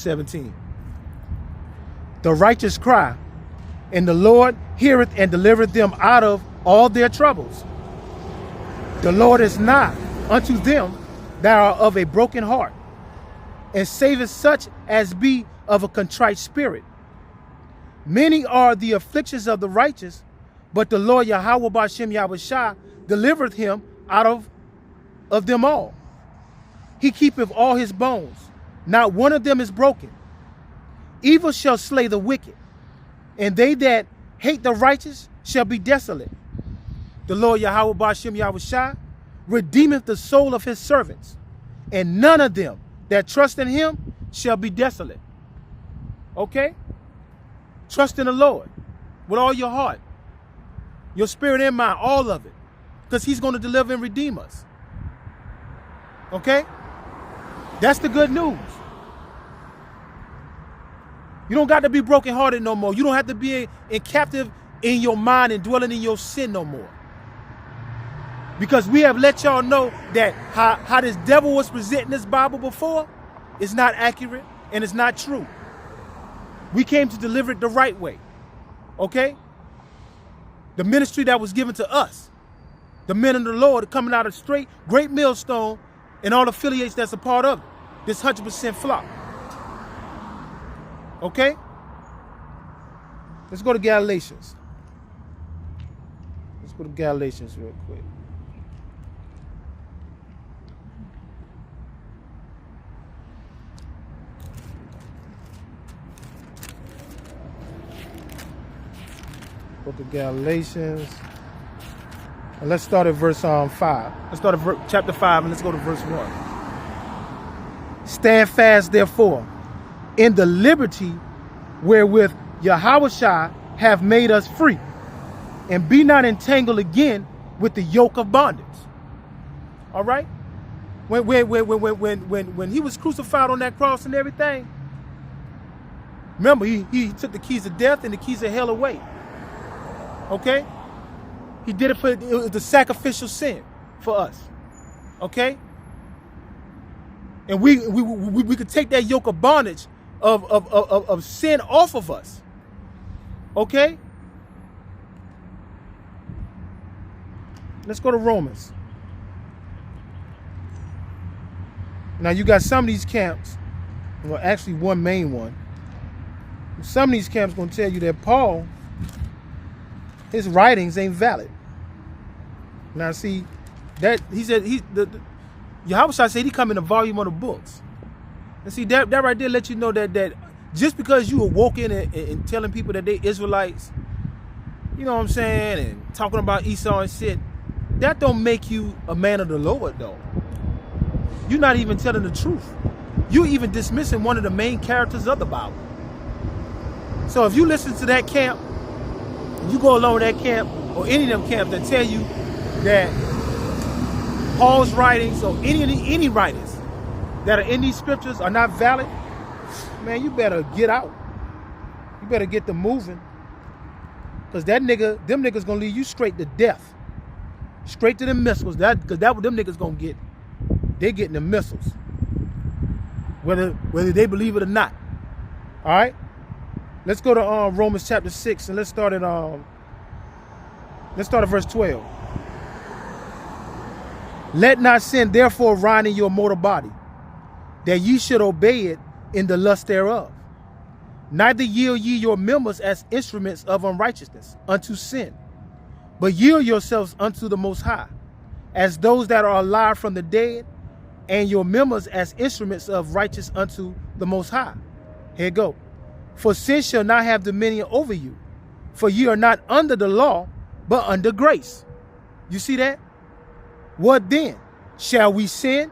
17. The righteous cry, and the Lord heareth and delivereth them out of all their troubles. The Lord is nigh unto them that are of a broken heart, and saveth such as be of a contrite spirit. Many are the afflictions of the righteous, but the Lord Yahweh Ba'Shem Yahushua delivereth him out of them all. He keepeth all his bones, not one of them is broken. Evil shall slay the wicked, and they that hate the righteous shall be desolate. The Lord Yahweh Ba'Shem Yahushua redeemeth the soul of his servants, and none of them that trust in him shall be desolate. Okay? Trust in the Lord with all your heart, your spirit and mind, all of it, because he's going to deliver and redeem us. Okay? That's the good news. You don't got to be brokenhearted no more. You don't have to be in captive in your mind and dwelling in your sin no more. Because we have let y'all know that how this devil was presenting this Bible before is not accurate and it's not true. We came to deliver it the right way. Okay? The ministry that was given to us. The men of the Lord coming out of straight, great millstone and all affiliates that's a part of it. This 100% flock. Okay? Let's go to Galatians. Let's go to Galatians real quick. Book of Galatians. And let's start at verse 5. Let's start at chapter 5 and let's go to verse 1. Stand fast, therefore, in the liberty wherewith Yahushua have made us free, and be not entangled again with the yoke of bondage. All right? When he was crucified on that cross and everything, remember, he took the keys of death and the keys of hell away. Okay? He did it for the sacrificial sin for us. Okay? And we could take that yoke of bondage of sin off of us. Okay? Let's go to Romans. Now you got some of these camps, well actually one main one. Some of these camps gonna tell you that Paul, his writings ain't valid. Now see, that he said Yahushua said he come in a volume of the books. And see that right there let you know that just because you awoke in and telling people that they Israelites, you know what I'm saying, and talking about Esau and shit, that don't make you a man of the Lord though. You're not even telling the truth. You even dismissing one of the main characters of the Bible. So if you listen to that camp, you go along with that camp or any of them camps that tell you that Paul's writings or any writings that are in these scriptures are not valid, man, you better get out. You better get them moving. Because them niggas gonna lead you straight to death. Straight to the missiles. Because that's what them niggas gonna get. They're getting the missiles. Whether they believe it or not. Alright? Let's go to Romans chapter 6 and let's start at verse 12. Let not sin therefore reign in your mortal body, that ye should obey it in the lust thereof. Neither yield ye your members as instruments of unrighteousness unto sin, but yield yourselves unto the Most High, as those that are alive from the dead, and your members as instruments of righteousness unto the Most High. Here you go. For sin shall not have dominion over you, for ye are not under the law, but under grace. You see that? What then? Shall we sin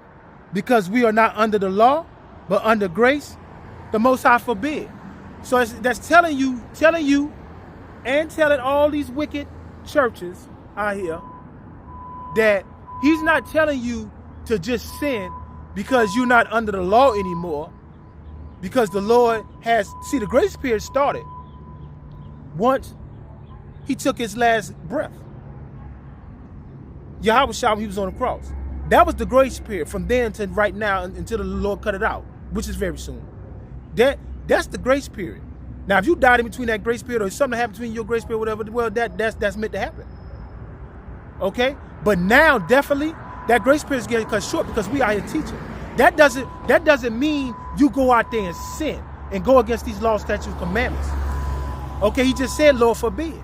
because we are not under the law, but under grace? The Most High forbid. So that's telling you and telling all these wicked churches out here that he's not telling you to just sin because you're not under the law anymore, because the Lord has, see, the grace period started once he took his last breath. Yahushua, when he was on the cross. That was the grace period from then to right now until the Lord cut it out, which is very soon. That's the grace period. Now, if you died in between that grace period or something happened between your grace period, whatever, well, that's meant to happen. Okay? But now, definitely, that grace period is getting cut short because we are here teaching. That doesn't mean you go out there and sin and go against these laws, statutes, commandments. Okay? He just said, Lord forbid.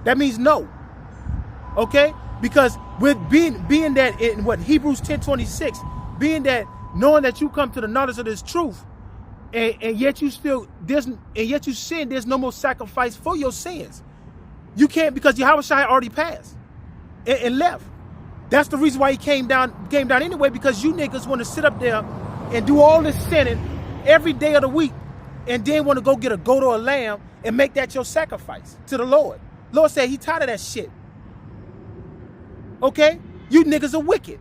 That means no. Okay? Because with being that in what Hebrews 10:26, being that knowing that you come to the knowledge of this truth, and yet you sin, there's no more sacrifice for your sins. You can't, because Yahushua already passed and left. That's the reason why he came down anyway, because you niggas want to sit up there and do all this sinning every day of the week, and then want to go get a goat or a lamb and make that your sacrifice to the Lord. Lord said he tired of that shit. Okay? You niggas are wicked.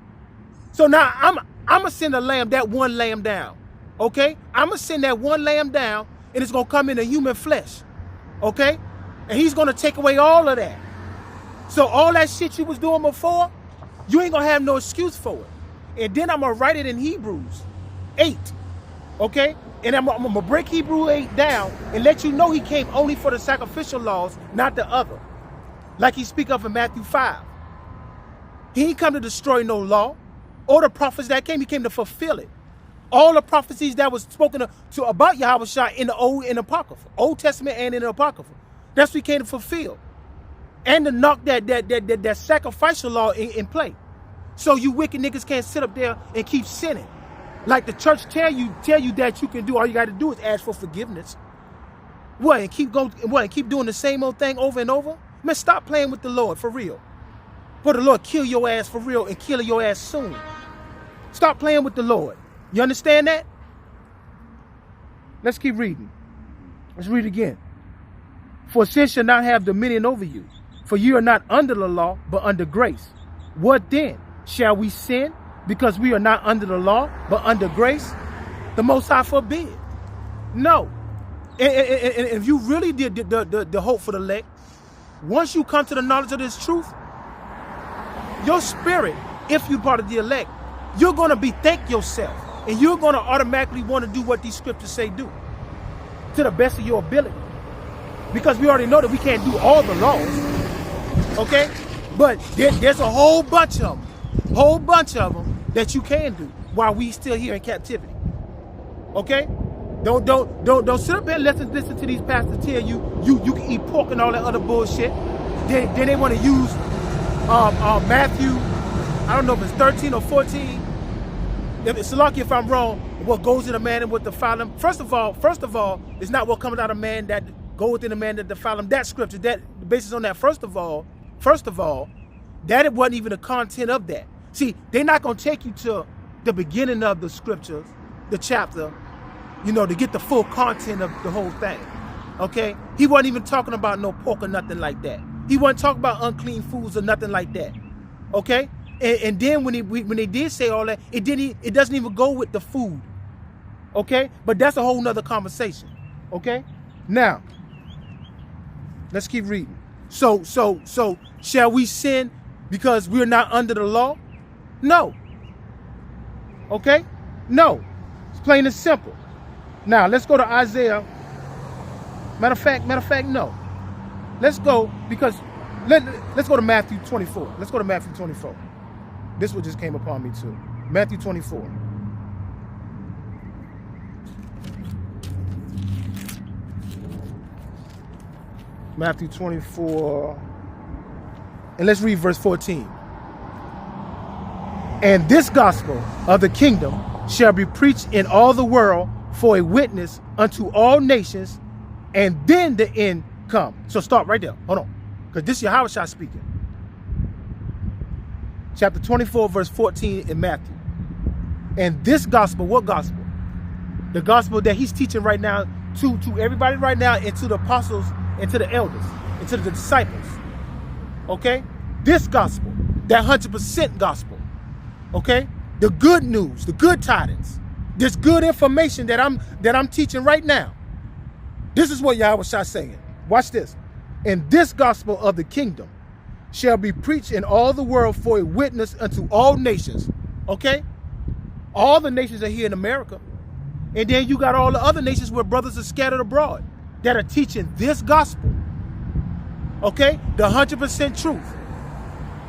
So now I'm going to send that one lamb down. Okay? I'm going to send that one lamb down, and it's going to come in a human flesh. Okay? And he's going to take away all of that. So all that shit you was doing before, you ain't going to have no excuse for it. And then I'm going to write it in Hebrews 8. Okay? And I'm going to break Hebrews 8 down and let you know he came only for the sacrificial laws, not the other. like he speak of in Matthew 5. He ain't come to destroy no law or the prophets that came. He came to fulfill it. All the prophecies that was spoken to about Yahushua in the Old and Apocrypha, Old Testament and in the Apocrypha. That's what he came to fulfill. And to knock that sacrificial law in play. So you wicked niggas can't sit up there and keep sinning. Like the church tell you that you can do. All you got to do is ask for forgiveness. What, and keep doing the same old thing over and over? Man, stop playing with the Lord for real. For the Lord kill your ass for real and kill your ass soon. Stop playing with the Lord. You understand that? Let's keep reading. Let's read again. For sin shall not have dominion over you, for you are not under the law, but under grace. What then? Shall we sin because we are not under the law, but under grace? The Most High forbid. No. And if you really did the hope for the elect, once you come to the knowledge of this truth, your spirit, if you're part of the elect, you're going to bethink yourself. And you're going to automatically want to do what these scriptures say do. To the best of your ability. Because we already know that we can't do all the laws. Okay? But there's a whole bunch of them. Whole bunch of them that you can do while we still here in captivity. Okay? Don't sit up here and listen to these pastors tell you can eat pork and all that other bullshit. Then they want to use Matthew, I don't know if it's 13 or 14. Salaki, if I'm wrong, what goes in a man and what defile him. First of all, it's not what comes out of man that go within a man that defile him. That scripture, that basis on that, first of all, that it wasn't even the content of that. See, they're not going to take you to the beginning of the scriptures, the chapter, to get the full content of the whole thing. Okay? He wasn't even talking about no pork or nothing like that. He wasn't talking about unclean foods or nothing like that. Okay? And then when they did say all that, it doesn't even go with the food. Okay? But that's a whole nother conversation. Okay? Now, let's keep reading. So shall we sin because we're not under the law? No. Okay? No. It's plain and simple. Now, let's go to Isaiah. Matter of fact, no. Let's go because let's go to Matthew 24. Let's go to Matthew 24. This one just came upon me too. Matthew 24. Matthew 24. And let's read verse 14. And this gospel of the kingdom shall be preached in all the world for a witness unto all nations, and then the end come. So stop right there. Hold on. Because this is Yahushua speaking. Chapter 24, verse 14 in Matthew. And this gospel, what gospel? The gospel that he's teaching right now to everybody right now, and to the apostles, and to the elders, and to the disciples. Okay? This gospel, that 100% gospel. Okay? The good news, the good tidings. This good information that I'm teaching right now. This is what Yahushua is saying. Watch this. And this gospel of the kingdom shall be preached in all the world for a witness unto all nations. Okay? All the nations are here in America. And then you got all the other nations where brothers are scattered abroad that are teaching this gospel. Okay? The 100% truth.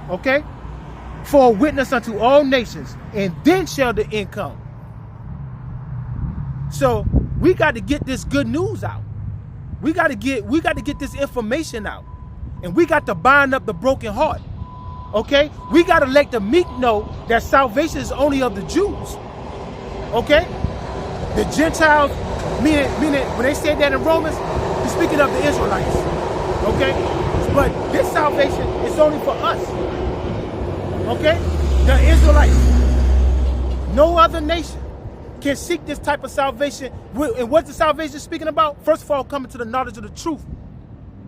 Okay? For a witness unto all nations. And then shall the end come. So we got to get this good news out. We got to get this information out. And we got to bind up the broken heart. Okay? We got to let the meek know that salvation is only of the Jews. Okay? The Gentiles, meaning when they said that in Romans, he's speaking of the Israelites. Okay? But this salvation is only for us. Okay? The Israelites. No other nation can seek this type of salvation. And what's the salvation speaking about? First of all, coming to the knowledge of the truth.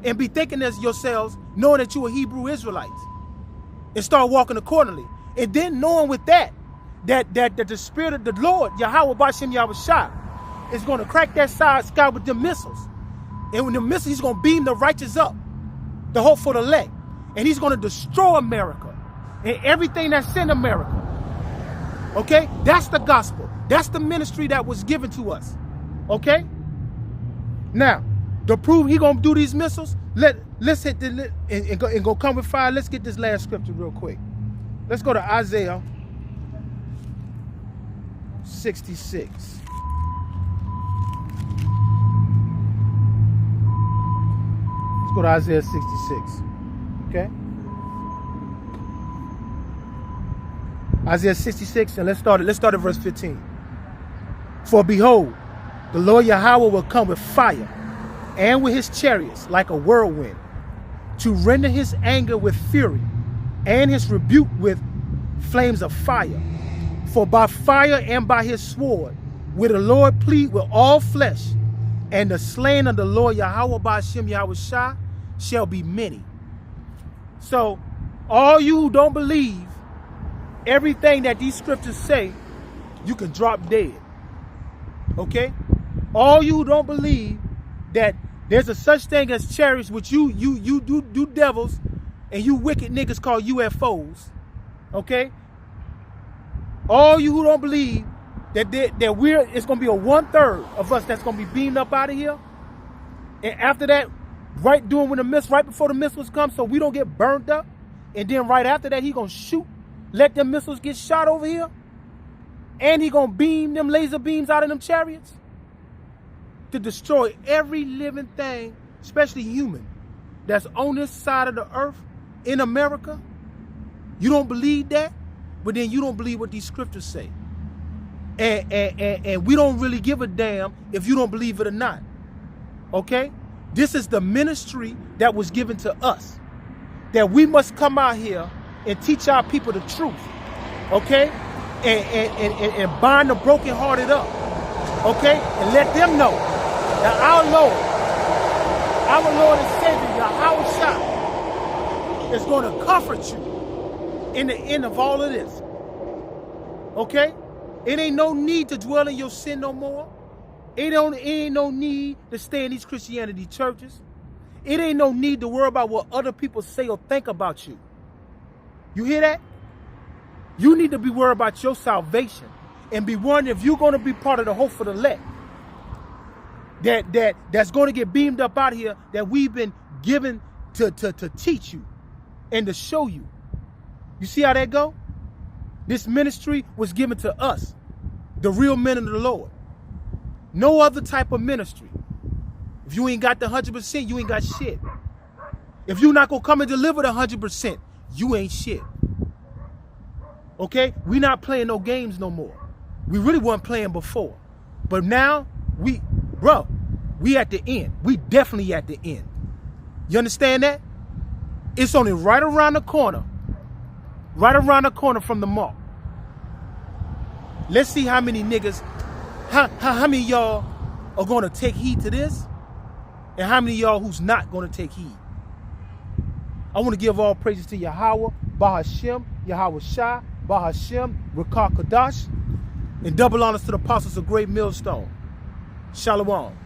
And be thinking as yourselves, knowing that you are Hebrew Israelites. And start walking accordingly. And then knowing with that the Spirit of the Lord, Yahweh Bashem Yahushua, is going to crack that sky with the missiles. And when the missiles, he's going to beam the righteous up. The hope for the elect. And he's going to destroy America. And everything that's in America. Okay? That's the gospel. That's the ministry that was given to us. Okay? Now, To prove he gonna do these missiles, let's hit the and go come with fire. Let's get this last scripture real quick. Let's go to Isaiah 66. Let's go to Isaiah 66. Okay. Isaiah 66, and let's start at verse 15. For behold, the Lord Yahweh will come with fire, and with his chariots like a whirlwind, to render his anger with fury, and his rebuke with flames of fire. For by fire and by his sword will the Lord plead with all flesh, and the slain of the Lord Yahweh by Hashem Yahweh Shah shall be many. So, all you who don't believe everything that these scriptures say, you can drop dead. Okay? All you who don't believe that there's a such thing as chariots, which you do devils, and you wicked niggas call UFOs. Okay? All you who don't believe that it's gonna be a 1/3 of us that's gonna be beamed up out of here, and after that, right before the missiles come, so we don't get burned up, and then right after that he gonna shoot, let them missiles get shot over here, and he gonna beam them laser beams out of them chariots to destroy every living thing, especially human, that's on this side of the earth in America. You don't believe that, but then you don't believe what these scriptures say. And we don't really give a damn if you don't believe it or not. Okay? This is the ministry that was given to us, that we must come out here and teach our people the truth. Okay? And bind the brokenhearted up. Okay? And let them know that our Lord and Savior, Yahweh Shah, is going to comfort you in the end of all of this. Okay? It ain't no need to dwell in your sin no more. It ain't no need to stay in these Christianity churches. It ain't no need to worry about what other people say or think about you. You hear that? You need to be worried about your salvation and be wondering if you're going to be part of the hope for the elect that's going to get beamed up out here, that we've been given to teach you and to show you. You see how that go? This ministry was given to us, the real men of the Lord. No other type of ministry. If you ain't got the 100%, you ain't got shit. If you're not going to come and deliver the 100%, you ain't shit. Okay? We not playing no games no more. We really weren't playing before. But now, we at the end. We definitely at the end. You understand that? It's only right around the corner. Right around the corner from the mark. Let's see how many niggas, how many of y'all are going to take heed to this, and how many of y'all who's not going to take heed. I want to give all praises to Yahweh, Bahashem, Yahweh Shah, Bahashem, Rakah Kadash, and double honors to the apostles of Great Millstone. Shalom.